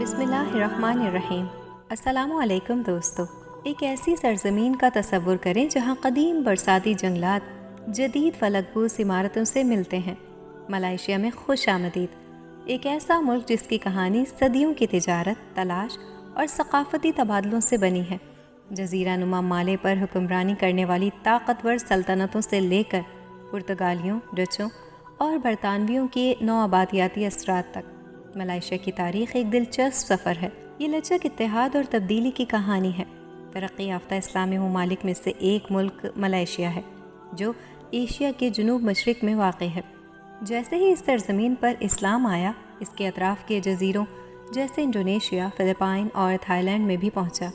بسم اللہ الرحمن الرحیم۔ السلام علیکم دوستو۔ ایک ایسی سرزمین کا تصور کریں جہاں قدیم برساتی جنگلات جدید فلک بوس عمارتوں سے ملتے ہیں۔ ملائیشیا میں خوش آمدید، ایک ایسا ملک جس کی کہانی صدیوں کی تجارت، تلاش اور ثقافتی تبادلوں سے بنی ہے۔ جزیرہ نما مالے پر حکمرانی کرنے والی طاقتور سلطنتوں سے لے کر پرتگالیوں، ڈچوں اور برطانویوں کے نوآبادیاتی اثرات تک، ملائیشیا کی تاریخ ایک دلچسپ سفر ہے۔ یہ لچک، اتحاد اور تبدیلی کی کہانی ہے۔ ترقی یافتہ اسلامی ممالک میں سے ایک ملک ملائیشیا ہے، جو ایشیا کے جنوب مشرق میں واقع ہے۔ جیسے ہی اس سرزمین پر اسلام آیا، اس کے اطراف کے جزیروں جیسے انڈونیشیا، فلپائن اور تھائی لینڈ میں بھی پہنچا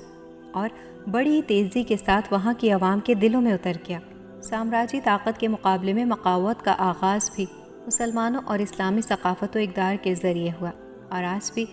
اور بڑی تیزی کے ساتھ وہاں کی عوام کے دلوں میں اتر گیا۔ سامراجی طاقت کے مقابلے میں مقاومت کا آغاز بھی مسلمانوں اور اسلامی ثقافت و اقدار کے ذریعے ہوا، اور آج بھی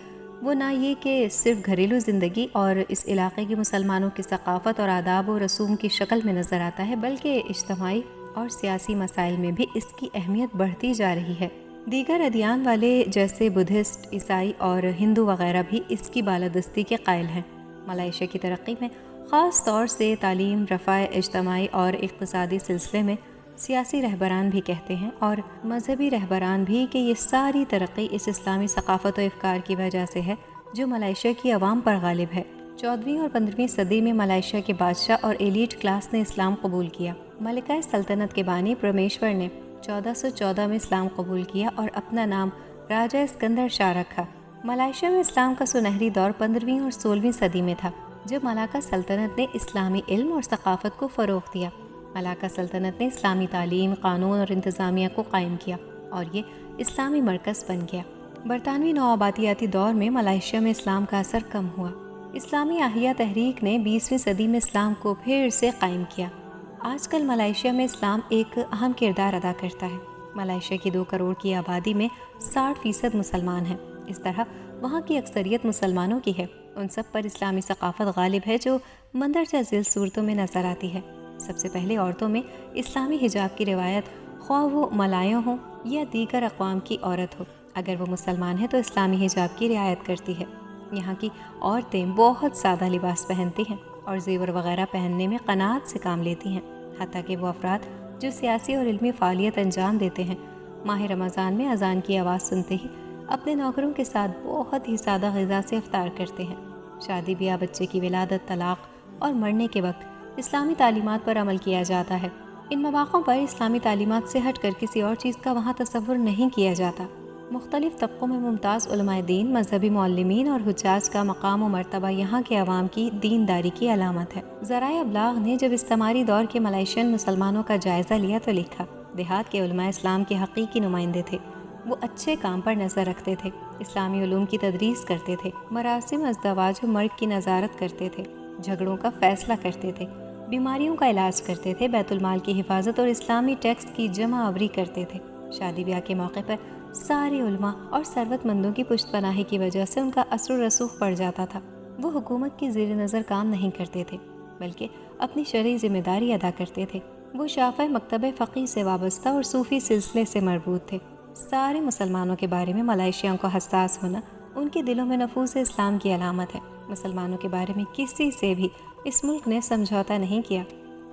وہ نہ یہ کہ صرف گھریلو زندگی اور اس علاقے کی مسلمانوں کی ثقافت اور آداب و رسوم کی شکل میں نظر آتا ہے، بلکہ اجتماعی اور سیاسی مسائل میں بھی اس کی اہمیت بڑھتی جا رہی ہے۔ دیگر ادیان والے جیسے بدھسٹ، عیسائی اور ہندو وغیرہ بھی اس کی بالادستی کے قائل ہیں۔ ملائیشیا کی ترقی میں خاص طور سے تعلیم، رفع اجتماعی اور اقتصادی سلسلے میں سیاسی رہبران بھی کہتے ہیں اور مذہبی رہبران بھی کہ یہ ساری ترقی اس اسلامی ثقافت و افکار کی وجہ سے ہے جو ملائیشیا کی عوام پر غالب ہے۔ 14ویں اور 15ویں صدی میں ملائیشیا کے بادشاہ اور ایلیٹ کلاس نے اسلام قبول کیا۔ ملکہ سلطنت کے بانی پرمیشور نے 1414 میں اسلام قبول کیا اور اپنا نام راجہ اسکندر شاہ رکھا۔ ملائیشیا میں اسلام کا سنہری دور 15ویں اور 16ویں صدی میں تھا، جب ملاکا سلطنت نے اسلامی علم اور ثقافت کو فروغ دیا۔ ملاکا سلطنت نے اسلامی تعلیم، قانون اور انتظامیہ کو قائم کیا اور یہ اسلامی مرکز بن گیا۔ برطانوی نوآبادیاتی دور میں ملائیشیا میں اسلام کا اثر کم ہوا۔ اسلامی احیا تحریک نے 20ویں صدی میں اسلام کو پھر سے قائم کیا۔ آج کل ملائیشیا میں اسلام ایک اہم کردار ادا کرتا ہے۔ ملائیشیا کی 2 کروڑ کی آبادی میں 60% مسلمان ہیں۔ اس طرح وہاں کی اکثریت مسلمانوں کی ہے۔ ان سب پر اسلامی ثقافت غالب ہے جو مندرجہ ذیل صورتوں میں نظر آتی ہے۔ سب سے پہلے عورتوں میں اسلامی حجاب کی روایت، خواہ وہ ملایوں ہوں یا دیگر اقوام کی عورت ہو، اگر وہ مسلمان ہے تو اسلامی حجاب کی رعایت کرتی ہے۔ یہاں کی عورتیں بہت سادہ لباس پہنتی ہیں اور زیور وغیرہ پہننے میں قناعت سے کام لیتی ہیں، حتیٰ کہ وہ افراد جو سیاسی اور علمی فعالیت انجام دیتے ہیں، ماہ رمضان میں اذان کی آواز سنتے ہی اپنے نوکروں کے ساتھ بہت ہی سادہ غذا سے افطار کرتے ہیں۔ شادی بیاہ، بچے کی ولادت، طلاق اور مرنے کے وقت اسلامی تعلیمات پر عمل کیا جاتا ہے۔ ان مواقعوں پر اسلامی تعلیمات سے ہٹ کر کسی اور چیز کا وہاں تصور نہیں کیا جاتا۔ مختلف طبقوں میں ممتاز علماء دین، مذہبی معلمین اور حجاج کا مقام و مرتبہ یہاں کے عوام کی دینداری کی علامت ہے۔ ذرائع ابلاغ نے جب استعماری دور کے ملائیشین مسلمانوں کا جائزہ لیا تو لکھا، دیہات کے علماء اسلام کے حقیقی نمائندے تھے۔ وہ اچھے کام پر نظر رکھتے تھے، اسلامی علوم کی تدریس کرتے تھے، مراسم ازدواج و مرگ کی نظارت کرتے تھے، جھگڑوں کا فیصلہ کرتے تھے، بیماریوں کا علاج کرتے تھے، بیت المال کی حفاظت اور اسلامی ٹیکس کی جمع آوری کرتے تھے۔ شادی بیاہ کے موقع پر سارے علماء اور ثروت مندوں کی پشت پناہی کی وجہ سے ان کا اثر و رسوخ بڑھ جاتا تھا۔ وہ حکومت کی زیر نظر کام نہیں کرتے تھے، بلکہ اپنی شرعی ذمہ داری ادا کرتے تھے۔ وہ شافعی مکتب فقیہ سے وابستہ اور صوفی سلسلے سے مربوط تھے۔ سارے مسلمانوں کے بارے میں ملائیشیاؤں کا حساس ہونا ان کے دلوں میں نفوذ اسلام کی علامت ہے۔ مسلمانوں کے بارے میں کسی سے بھی اس ملک نے سمجھوتا نہیں کیا،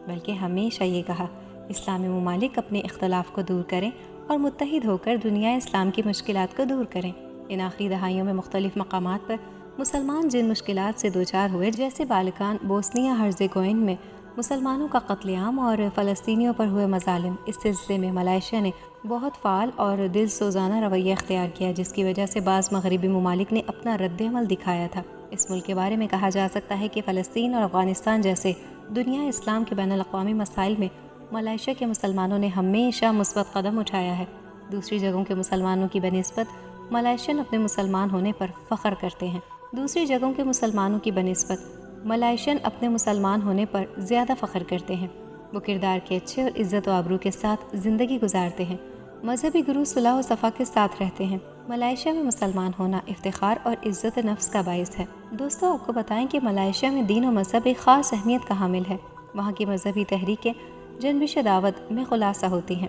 بلکہ ہمیشہ یہ کہا، اسلامی ممالک اپنے اختلاف کو دور کریں اور متحد ہو کر دنیا اسلام کی مشکلات کو دور کریں۔ ان آخری دہائیوں میں مختلف مقامات پر مسلمان جن مشکلات سے دوچار ہوئے، جیسے بالکان، بوسنیا ہرزیگوئن میں مسلمانوں کا قتل عام اور فلسطینیوں پر ہوئے مظالم، اس سلسلے میں ملائیشیا نے بہت فعال اور دل سوزانہ رویہ اختیار کیا، جس کی وجہ سے بعض مغربی ممالک نے اپنا رد عمل دکھایا تھا۔ اس ملک کے بارے میں کہا جا سکتا ہے کہ فلسطین اور افغانستان جیسے دنیا اسلام کے بین الاقوامی مسائل میں ملائیشیا کے مسلمانوں نے ہمیشہ مثبت قدم اٹھایا ہے۔ دوسری جگہوں کے مسلمانوں کی بنسبت ملائیشین اپنے مسلمان ہونے پر فخر کرتے ہیں۔ دوسری جگہوں کے مسلمانوں کی بنسبت ملائیشین اپنے مسلمان ہونے پر زیادہ فخر کرتے ہیں۔ وہ کردار کے اچھے اور عزت و آبرو کے ساتھ زندگی گزارتے ہیں، مذہبی گرو صلح و صفا کے ساتھ رہتے ہیں۔ ملائیشیا میں مسلمان ہونا افتخار اور عزت نفس کا باعث ہے۔ دوستو، آپ کو بتائیں کہ ملائیشیا میں دین و مذہب ایک خاص اہمیت کا حامل ہے۔ وہاں کی مذہبی تحریکیں جنبش دعوت میں خلاصہ ہوتی ہیں۔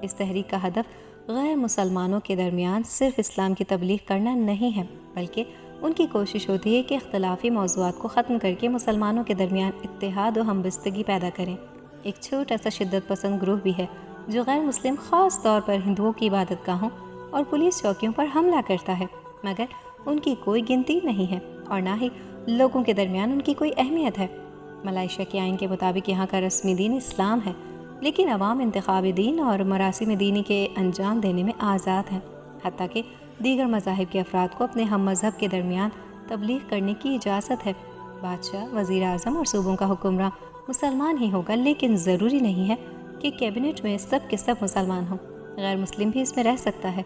اس تحریک کا ہدف غیر مسلمانوں کے درمیان صرف اسلام کی تبلیغ کرنا نہیں ہے، بلکہ ان کی کوشش ہوتی ہے کہ اختلافی موضوعات کو ختم کر کے مسلمانوں کے درمیان اتحاد و ہمبستگی پیدا کریں۔ ایک چھوٹا سا شدت پسند گروہ بھی ہے جو غیر مسلم، خاص طور پر ہندوؤں کی عبادت گاہوں اور پولیس چوکیوں پر حملہ کرتا ہے، مگر ان کی کوئی گنتی نہیں ہے اور نہ ہی لوگوں کے درمیان ان کی کوئی اہمیت ہے۔ ملائیشیا کے آئین کے مطابق یہاں کا رسمی دین اسلام ہے، لیکن عوام انتخابی دین اور مراسم دینی کے انجام دینے میں آزاد ہیں، حتیٰ کہ دیگر مذاہب کے افراد کو اپنے ہم مذہب کے درمیان تبلیغ کرنے کی اجازت ہے۔ بادشاہ، وزیر اعظم اور صوبوں کا حکمراں مسلمان ہی ہوگا، لیکن ضروری نہیں ہے کہ کیبنٹ میں سب کے سب مسلمان ہوں، غیر مسلم بھی اس میں رہ سکتا ہے۔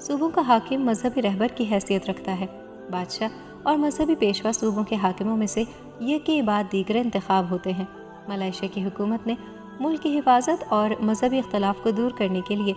صوبوں کا حاکم مذہبی رہبر کی حیثیت رکھتا ہے۔ بادشاہ اور مذہبی پیشوا صوبوں کے حاکموں میں سے ایک کے بعد دیگر انتخاب ہوتے ہیں۔ ملائیشیا کی حکومت نے ملک کی حفاظت اور مذہبی اختلاف کو دور کرنے کے لیے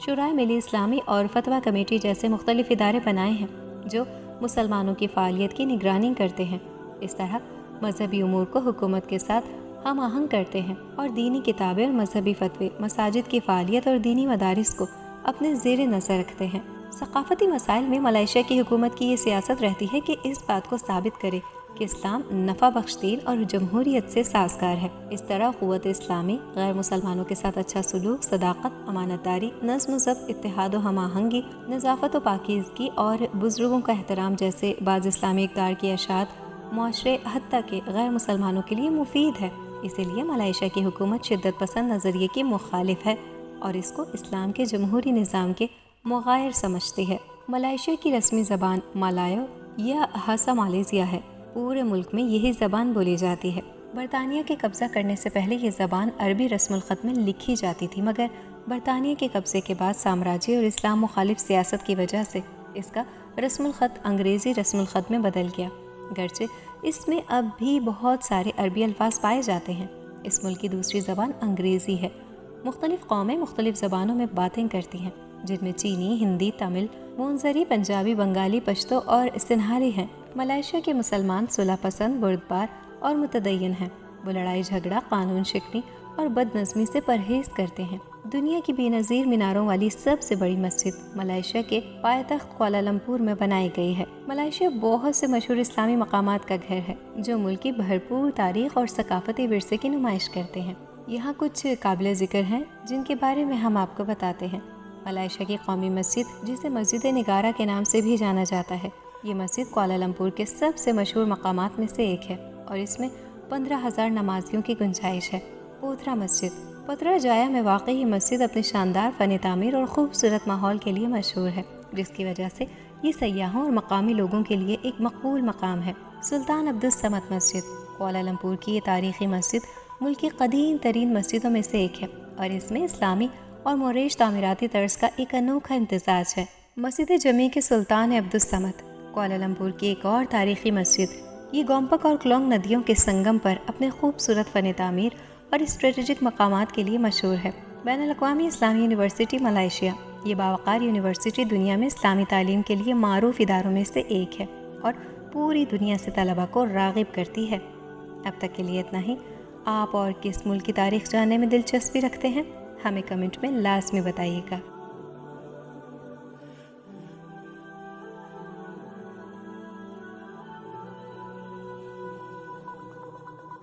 شورائے ملی اسلامی اور فتویٰ کمیٹی جیسے مختلف ادارے بنائے ہیں جو مسلمانوں کی فعالیت کی نگرانی کرتے ہیں۔ اس طرح مذہبی امور کو حکومت کے ساتھ ہم آہنگ کرتے ہیں اور دینی کتابیں اور مذہبی فتوے مساجد کی فعالیت اور دینی مدارس کو اپنے زیر نظر رکھتے ہیں۔ ثقافتی مسائل میں ملائیشیا کی حکومت کی یہ سیاست رہتی ہے کہ اس بات کو ثابت کرے کہ اسلام نفع بخش دین اور جمہوریت سے سازگار ہے۔ اس طرح قوت اسلامی غیر مسلمانوں کے ساتھ اچھا سلوک، صداقت، امانت داری، نظم و ضبط، اتحاد و ہم آہنگی، نظافت و پاکیزگی اور بزرگوں کا احترام جیسے بعض اسلامی اقدار کی اشاعت معاشرے حتیٰ کہ غیر مسلمانوں کے لیے مفید ہے۔ اسی لیے ملائیشیا کی حکومت شدت پسند نظریے کی مخالف ہے اور اس کو اسلام کے جمہوری نظام کے مغایر سمجھتی ہے۔ ملائیشیا کی رسمی زبان مالایو یا ہاسا مالیزیا ہے۔ پورے ملک میں یہی زبان بولی جاتی ہے۔ برطانیہ کے قبضہ کرنے سے پہلے یہ زبان عربی رسم الخط میں لکھی جاتی تھی، مگر برطانیہ کے قبضے کے بعد سامراجی اور اسلام مخالف سیاست کی وجہ سے اس کا رسم الخط انگریزی رسم الخط میں بدل گیا، گرچہ اس میں اب بھی بہت سارے عربی الفاظ پائے جاتے ہیں۔ اس ملک کی دوسری زبان انگریزی ہے۔ مختلف قومیں مختلف زبانوں میں باتیں کرتی ہیں، جن میں چینی، ہندی، تمل، مونزری، پنجابی، بنگالی، پشتو اور سنہالی ہیں۔ ملائیشیا کے مسلمان صلح پسند، بردبار اور متدین ہیں۔ وہ لڑائی جھگڑا، قانون شکنی اور بد نظمی سے پرہیز کرتے ہیں۔ دنیا کی بے نظیر میناروں والی سب سے بڑی مسجد ملائیشیا کے پائے تخت کوالالمپور میں بنائی گئی ہے۔ ملائیشیا بہت سے مشہور اسلامی مقامات کا گھر ہے جو ملک کی بھرپور تاریخ اور ثقافتی ورثے کی نمائش کرتے ہیں۔ یہاں کچھ قابل ذکر ہیں جن کے بارے میں ہم آپ کو بتاتے ہیں۔ ملائیشیا کی قومی مسجد، جسے مسجد نگارہ کے نام سے بھی جانا جاتا ہے، یہ مسجد کوالالمپور کے سب سے مشہور مقامات میں سے ایک ہے اور اس میں 15,000 نمازیوں کی گنجائش ہے۔ پوتھرا مسجد پترا جایا میں واقع یہ مسجد اپنے شاندار فن تعمیر اور خوبصورت ماحول کے لیے مشہور ہے، جس کی وجہ سے یہ سیاحوں اور مقامی لوگوں کے لیے ایک مقبول مقام ہے۔ سلطان عبدالصمد مسجد کوالالمپور کی یہ تاریخی مسجد ملک کی قدیم ترین مسجدوں میں سے ایک ہے اور اس میں اسلامی اور موریش تعمیراتی طرز کا ایک انوکھا امتزاج ہے۔ مسجد جمی کے سلطان عبدالصمد کوالالمپور کی ایک اور تاریخی مسجد، یہ گومپک اور کلونگ ندیوں کے سنگم پر اپنے خوبصورت فن تعمیر اور اسٹریٹجک مقامات کے لیے مشہور ہے۔ بین الاقوامی اسلامی یونیورسٹی ملائیشیا، یہ باوقار یونیورسٹی دنیا میں اسلامی تعلیم کے لیے معروف اداروں میں سے ایک ہے اور پوری دنیا سے طلباء کو راغب کرتی ہے۔ اب تک کے لیے اتنا ہی۔ آپ اور کس ملک کی تاریخ جاننے میں دلچسپی رکھتے ہیں؟ ہمیں کمنٹ میں لازمی بتائیے گا۔